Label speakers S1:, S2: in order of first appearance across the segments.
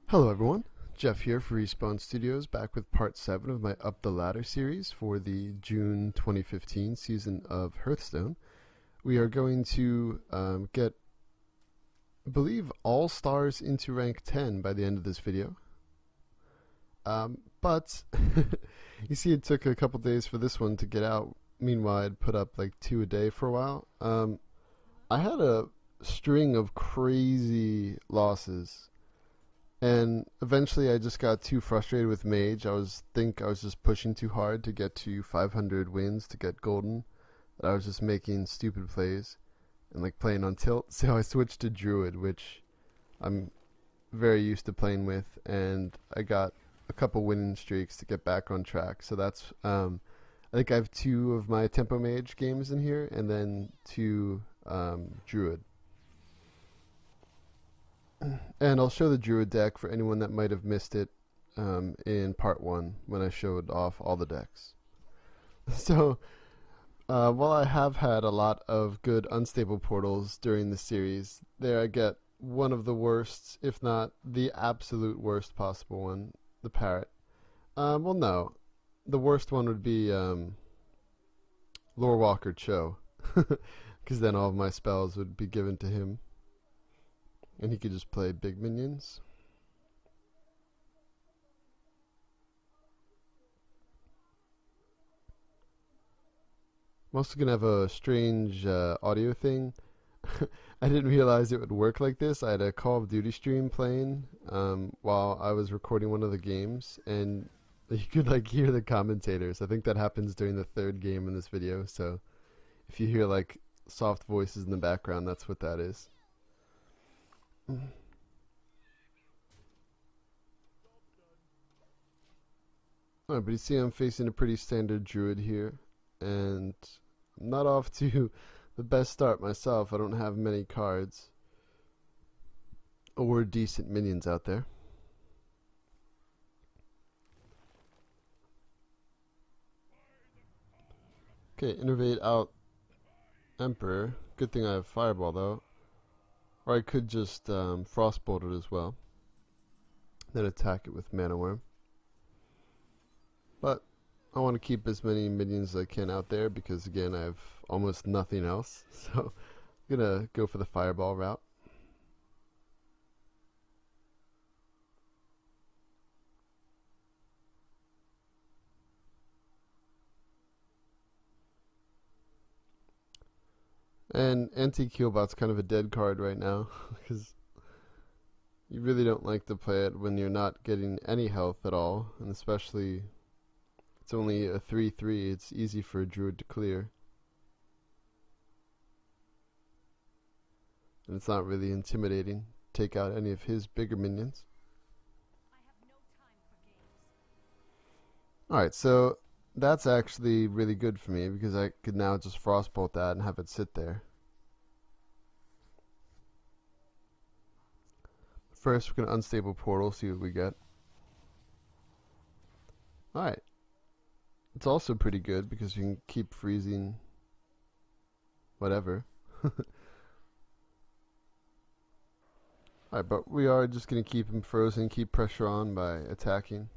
S1: Hello everyone, Jeff here for Respawn Studios, back with part 7 of my Up the Ladder series for the June 2015 season of Hearthstone. We are going to get, I believe, all stars into rank 10 by the end of this video. But, you see it took a couple days for this one to get out. Meanwhile, I'd put up like 2 a day for a while. I had a string of crazy losses. And eventually I just got too frustrated with Mage. I was just pushing too hard to get to 500 wins to get golden. That I was just making stupid plays and like playing on tilt. So I switched to Druid, which I'm very used to playing with, and I got a couple winning streaks to get back on track. So that's I think I have 2 of my Tempo Mage games in here, and then 2 Druid. And I'll show the Druid deck for anyone that might have missed it in part 1 when I showed off all the decks. So, while I have had a lot of good unstable portals during the series, there I get one of the worst, if not the absolute worst possible one, the Parrot. Well, no. The worst one would be Lorewalker Cho, because then all of my spells would be given to him. And he could just play big minions. I'm also going to have a strange audio thing. I didn't realize it would work like this. I had a Call of Duty stream playing while I was recording one of the games, and you could like hear the commentators. I think that happens during the 3rd game in this video, so if you hear like soft voices in the background, that's what that is. Alright, but you see I'm facing a pretty standard Druid here, and I'm not off to the best start myself. I don't have many cards or decent minions out there. Okay, innervate out Emperor. Good thing I have Fireball though. Or I could just Frostbolt it as well. Then attack it with Mana Worm. But I want to keep as many minions as I can out there because again I have almost nothing else. So I'm going to go for the Fireball route. And Anti-Keelbot's kind of a dead card right now because you really don't like to play it when you're not getting any health at all, and especially it's only a 3/3, it's easy for a Druid to clear. And it's not really intimidating to take out any of his bigger minions. Alright, so that's actually really good for me because I could now just Frostbolt that and have it sit there. First, we're going to Unstable Portal, see what we get. Alright. It's also pretty good because you can keep freezing whatever. Alright, but we are just going to keep him frozen, keep pressure on by attacking.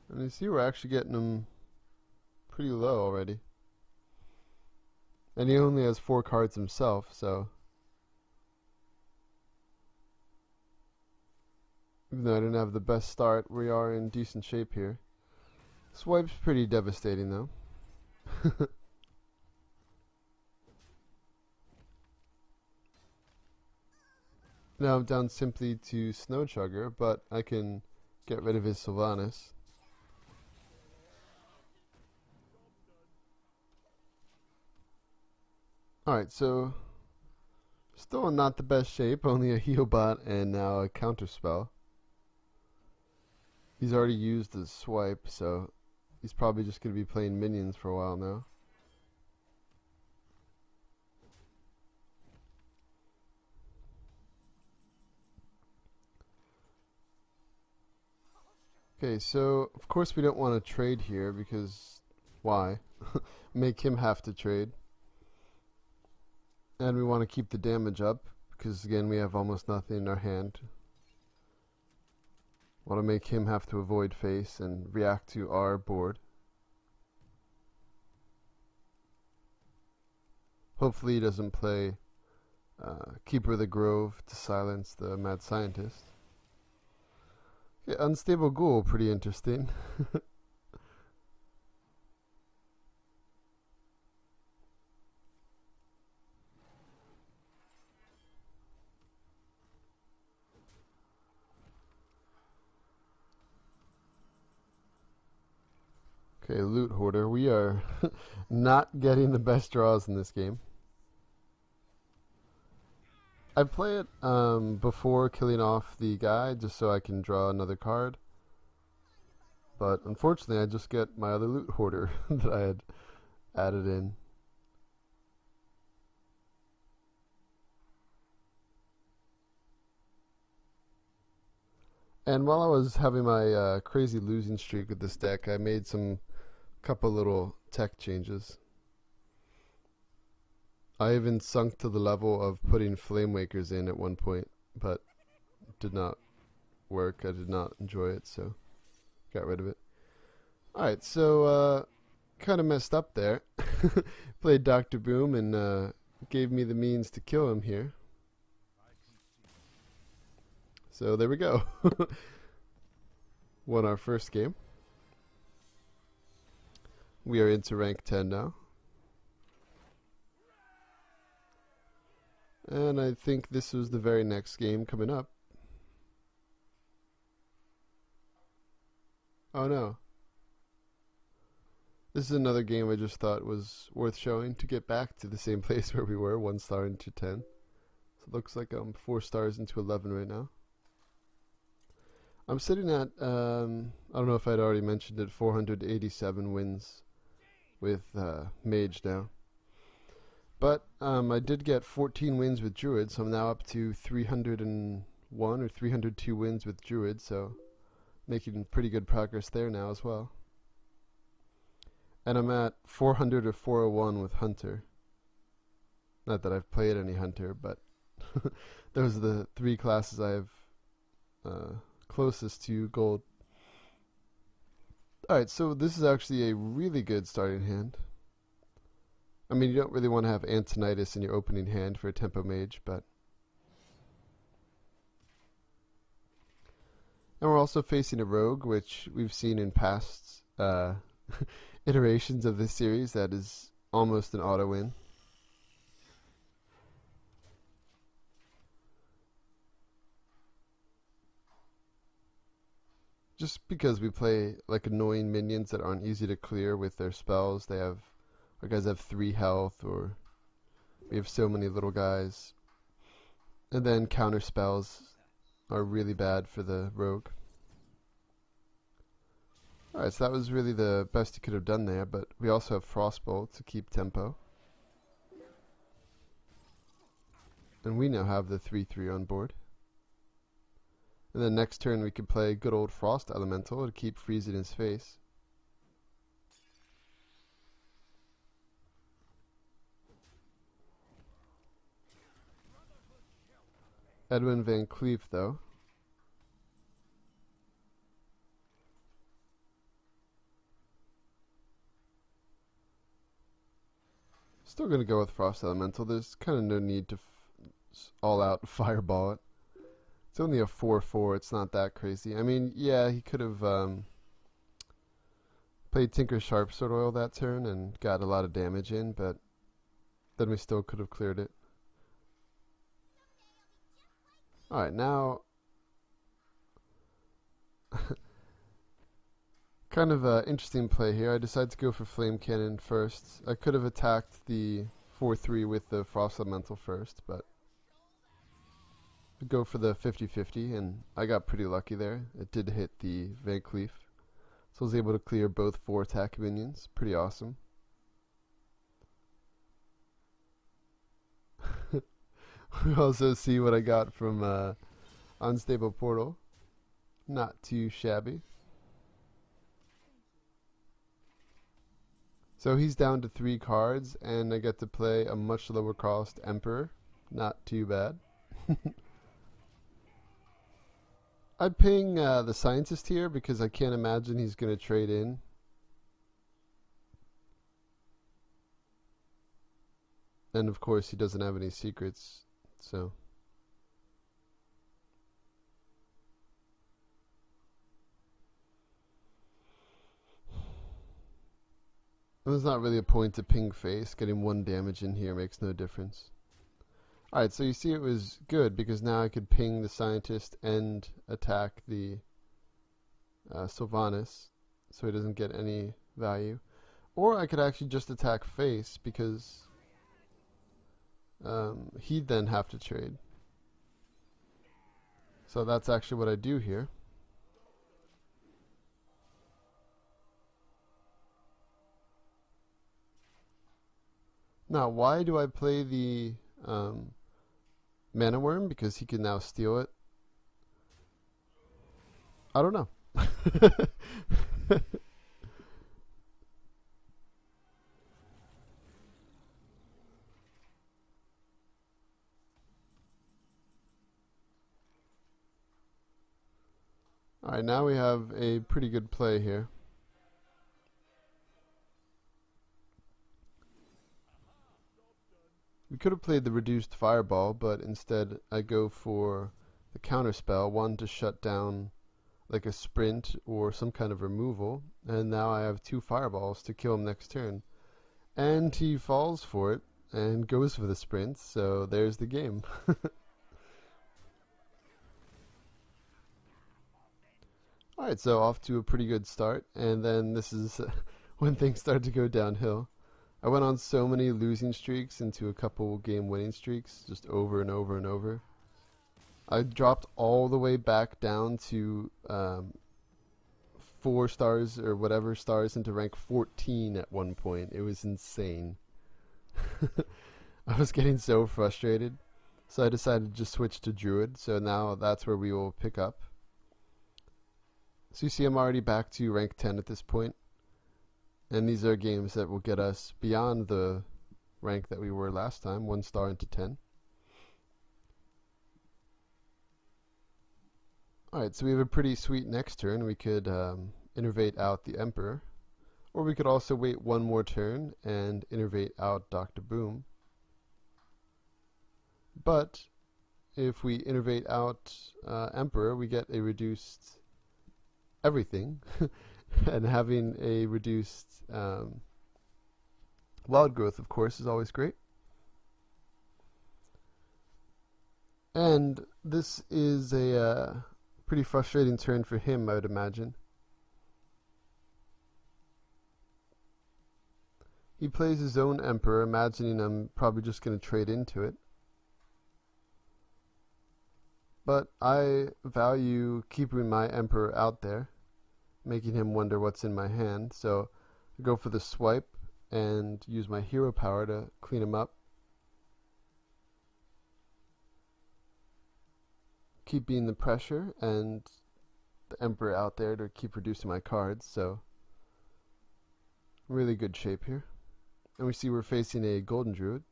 S1: And you see we're actually getting him pretty low already. And he only has 4 cards himself, so even though I didn't have the best start, we are in decent shape here. Swipe's pretty devastating though. Now I'm down simply to Snow Chugger, but I can get rid of his Sylvanas. Alright, so still in not the best shape, only a heal bot and now a counter spell. He's already used his swipe, so he's probably just going to be playing minions for a while now. Okay, so of course we don't want to trade here because why? Make him have to trade. And we want to keep the damage up because again we have almost nothing in our hand. Want to make him have to avoid face and react to our board. Hopefully he doesn't play Keeper of the Grove to silence the Mad Scientist. Yeah, Unstable Ghoul, pretty interesting. Okay, Loot Hoarder. We are not getting the best draws in this game. I play it before killing off the guy just so I can draw another card. But unfortunately I just get my other Loot Hoarder that I had added in. And while I was having my crazy losing streak with this deck, I made some couple little tech changes. I even sunk to the level of putting Flame Wakers in at one point, but it did not work. I did not enjoy it, so got rid of it. Alright, so kind of messed up there. Played Dr. Boom and gave me the means to kill him here. So there we go. Won our first game. We are into rank 10 now. And I think this was the very next game coming up. Oh no. This is another game I just thought was worth showing to get back to the same place where we were, 1 star into 10. So it looks like I'm 4 stars into 11 right now. I'm sitting at, I don't know if I'd already mentioned it, 487 wins with Mage now. But I did get 14 wins with Druid, so I'm now up to 301 or 302 wins with Druid, so making pretty good progress there now as well. And I'm at 400 or 401 with Hunter. Not that I've played any Hunter, but those are the 3 classes I have closest to gold. Alright, so this is actually a really good starting hand. I mean, you don't really want to have Antonitis in your opening hand for a Tempo Mage, but... And we're also facing a Rogue, which we've seen in past iterations of this series that is almost an auto-win. Just because we play like annoying minions that aren't easy to clear with their spells. They have, our guys have 3 health, or we have so many little guys. And then counter spells are really bad for the rogue. Alright, so that was really the best you could have done there, but we also have Frostbolt to keep tempo. And we now have the 3/3 on board. And then next turn we could play good old Frost Elemental to keep freezing his face. Edwin Van Cleef, though. Still going to go with Frost Elemental. There's kind of no need to all-out fireball it. It's only a 4/4. It's not that crazy. I mean, yeah, he could have played Tinker Sharpsword Oil that turn and got a lot of damage in, but then we still could have cleared it. Alright, now... kind of an interesting play here. I decided to go for Flame Cannon first. I could have attacked the 4/3 with the Frost Elemental first, but go for the 50/50, and I got pretty lucky there. It did hit the Van Cleef, so I was able to clear both 4 attack minions. Pretty awesome. We also see what I got from Unstable Portal. Not too shabby. So he's down to 3 cards, and I get to play a much lower cost Emperor. Not too bad. I'd ping the scientist here because I can't imagine he's going to trade in. And of course, he doesn't have any secrets, so. There's not really a point to ping face. Getting 1 damage in here makes no difference. Alright, so you see it was good because now I could ping the scientist and attack the Sylvanas so he doesn't get any value. Or I could actually just attack face because he'd then have to trade. So that's actually what I do here. Now, why do I play the Mana Worm? Because he can now steal it. I don't know. Alright, now we have a pretty good play here. We could have played the reduced fireball, but instead I go for the counter spell, one to shut down like a sprint or some kind of removal, and now I have 2 fireballs to kill him next turn. And he falls for it and goes for the sprint, so there's the game. Alright, so off to a pretty good start, and then this is when things start to go downhill. I went on so many losing streaks into a couple game winning streaks, just over and over and over. I dropped all the way back down to 4 stars or whatever stars into rank 14 at one point. It was insane. I was getting so frustrated, so I decided to just switch to Druid, so now that's where we will pick up. So you see I'm already back to rank 10 at this point. And these are games that will get us beyond the rank that we were last time, 1 star into 10. Alright, so we have a pretty sweet next turn. We could innervate out the Emperor. Or we could also wait 1 more turn and innervate out Dr. Boom. But if we innervate out Emperor, we get a reduced everything. And having a reduced wild growth, of course, is always great. And this is a pretty frustrating turn for him, I would imagine. He plays his own Emperor, imagining I'm probably just going to trade into it. But I value keeping my Emperor out there, making him wonder what's in my hand, so I go for the swipe and use my hero power to clean him up. Keeping the pressure and the Emperor out there to keep reducing my cards, so really good shape here. And we see we're facing a Golden Druid.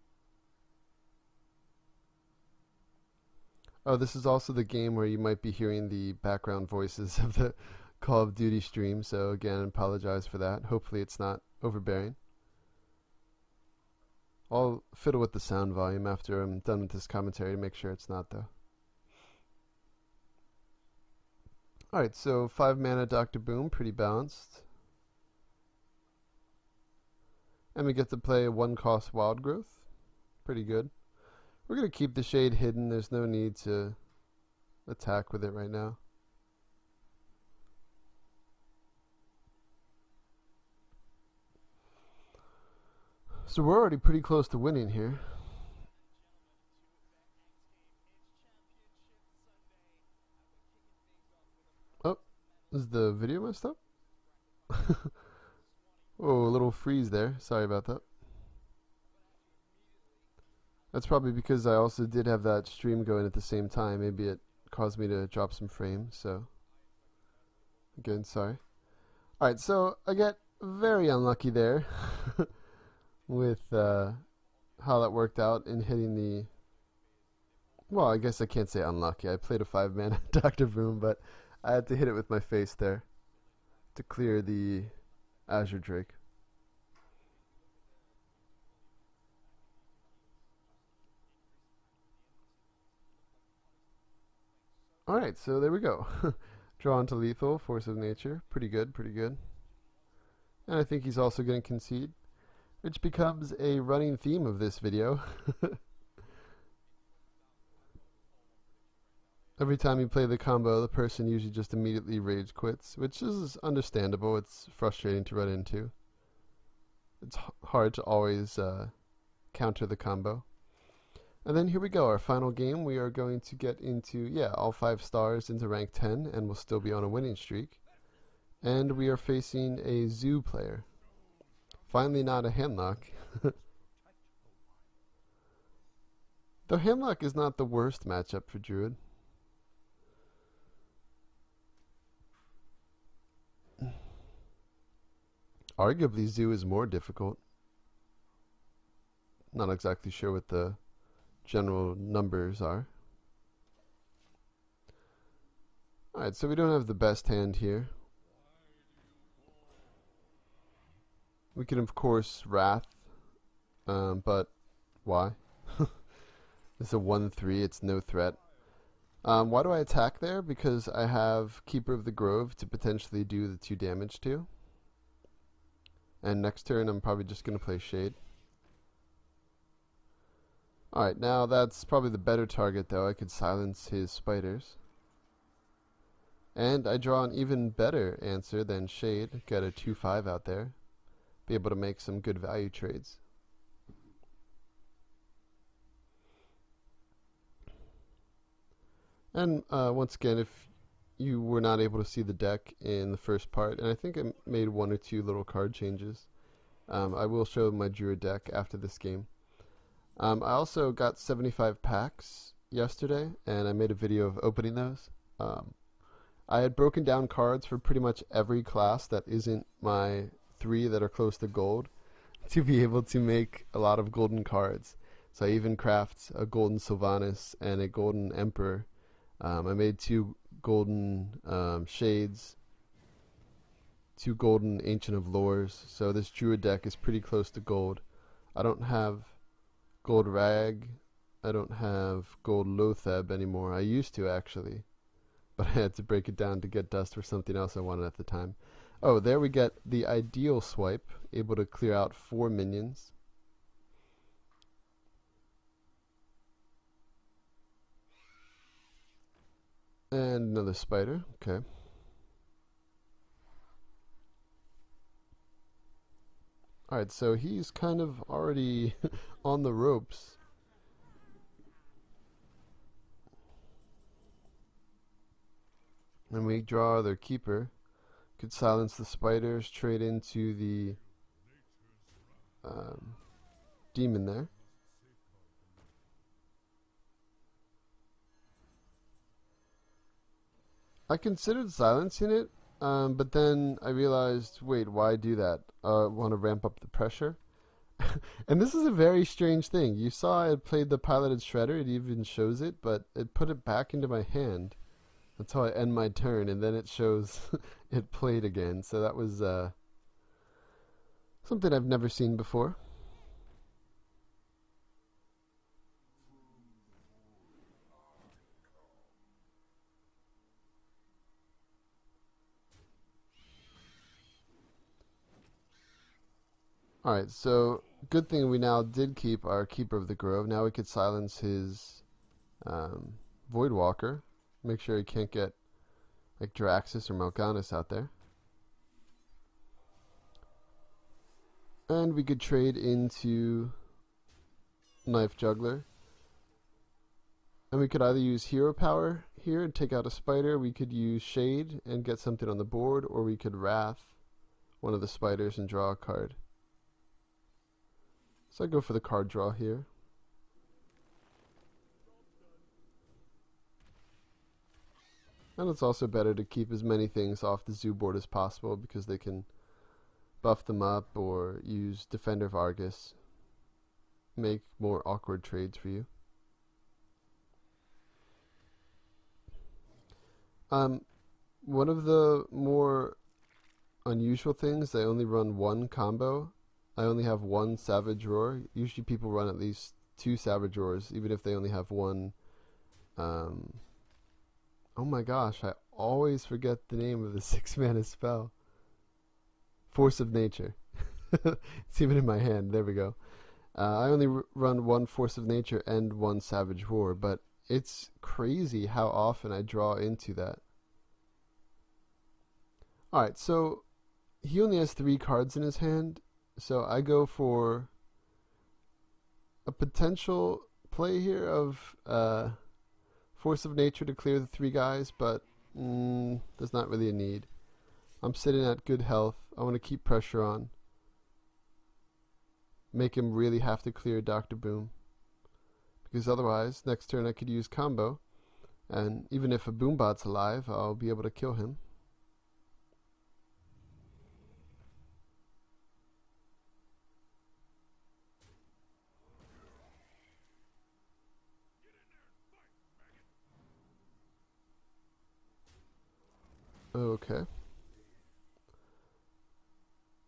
S1: Oh, this is also the game where you might be hearing the background voices of the Call of Duty stream, so again, apologize for that. Hopefully it's not overbearing. I'll fiddle with the sound volume after I'm done with this commentary to make sure it's not, though. Alright, so 5 mana Dr. Boom, pretty balanced. And we get to play a 1-cost Wild Growth. Pretty good. We're going to keep the Shade hidden. There's no need to attack with it right now. So we're already pretty close to winning here. Oh, is the video messed up? Oh, a little freeze there. Sorry about that. That's probably because I also did have that stream going at the same time. Maybe it caused me to drop some frames, so again, sorry. Alright, so I get very unlucky there with how that worked out in hitting the Well, I guess I can't say unlucky. I played a 5-mana Dr. Boom, but I had to hit it with my face there to clear the Azure Drake. Alright, so there we go. Draw into lethal, Force of Nature. Pretty good, pretty good. And I think he's also going to concede, which becomes a running theme of this video. Every time you play the combo, the person usually just immediately rage quits, which is understandable. It's frustrating to run into. It's hard to always counter the combo. And then here we go, our final game. We are going to get into, all 5 stars into rank 10, and we'll still be on a winning streak. And we are facing a Zoo player. Finally not a Handlock. Though Handlock is not the worst matchup for Druid. Arguably, Zoo is more difficult. Not exactly sure what the general numbers are. Alright, so we don't have the best hand here. We can, of course, Wrath, but why? It's a 1-3, it's no threat. Why do I attack there? Because I have Keeper of the Grove to potentially do the 2 damage to. And next turn I'm probably just going to play Shade. Alright, now that's probably the better target though. I could silence his spiders. And I draw an even better answer than Shade. Got a 2-5 out there. Be able to make some good value trades. And once again, if you were not able to see the deck in the first part, and I think I made 1 or 2 little card changes, I will show my Druid deck after this game. I also got 75 packs yesterday, and I made a video of opening those. I had broken down cards for pretty much every class that isn't my 3 that are close to gold to be able to make a lot of golden cards. So I even craft a golden Sylvanas and a golden Emperor. I made 2 golden Shades, 2 golden Ancient of Lores. So this Druid deck is pretty close to gold. I don't have gold Rag. I don't have gold Lotheb anymore. I used to actually, but I had to break it down to get dust for something else I wanted at the time. Oh, there we get the ideal swipe, able to clear out 4 minions. And another spider, okay. Alright, so he's kind of already on the ropes. And we draw their keeper. Could silence the spiders, trade into the demon there. I considered silencing it, but then I realized, wait, why do that? Want to ramp up the pressure? And this is a very strange thing. You saw I had played the piloted shredder, it even shows it, but it put it back into my hand until I end my turn, and then it shows it played again. So that was something I've never seen before. Alright, so good thing we now did keep our Keeper of the Grove. Now we could silence his Voidwalker. Make sure he can't get like Draxus or Mal'Ganis out there. And we could trade into Knife Juggler. And we could either use Hero Power here and take out a spider. We could use Shade and get something on the board. Or we could Wrath one of the spiders and draw a card. So I go for the card draw here. And it's also better to keep as many things off the zoo board as possible because they can buff them up or use Defender of Argus. Make more awkward trades for you. Um, One of the more unusual things, I only run one combo. I only have one Savage Roar. Usually people run at least two Savage Roars, even if they only have one. Um, oh my gosh, I always forget the name of the 6 mana spell. Force of Nature. It's even in my hand. There we go. I only run one Force of Nature and one Savage Roar, but it's crazy how often I draw into that. Alright, so he only has 3 cards in his hand, so I go for a potential play here of Force of Nature to clear the 3 guys, but there's not really a need. I'm sitting at good health. I want to keep pressure on. Make him really have to clear Dr. Boom. Because otherwise, next turn I could use combo, and even if a Boombot's alive, I'll be able to kill him. Okay.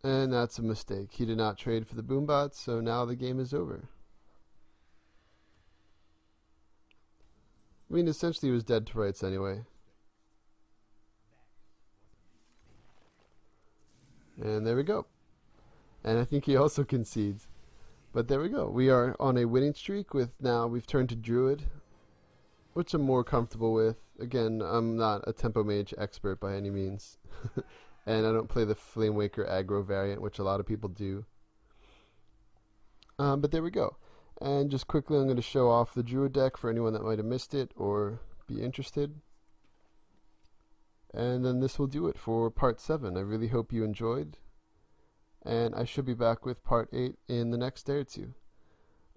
S1: And that's a mistake. He did not trade for the Boombots, so now the game is over. I mean, essentially he was dead to rights anyway. And there we go. And I think he also concedes. But there we go. We are on a winning streak with now we've turned to Druid, which I'm more comfortable with. Again, I'm not a Tempo Mage expert by any means. And I don't play the Flamewaker aggro variant, which a lot of people do. But there we go. And just quickly, I'm going to show off the Druid deck for anyone that might have missed it or be interested. And then this will do it for part 7. I really hope you enjoyed. And I should be back with part 8 in the next day or two.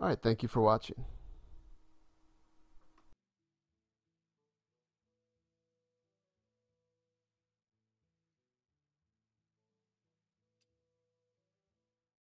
S1: Alright, thank you for watching.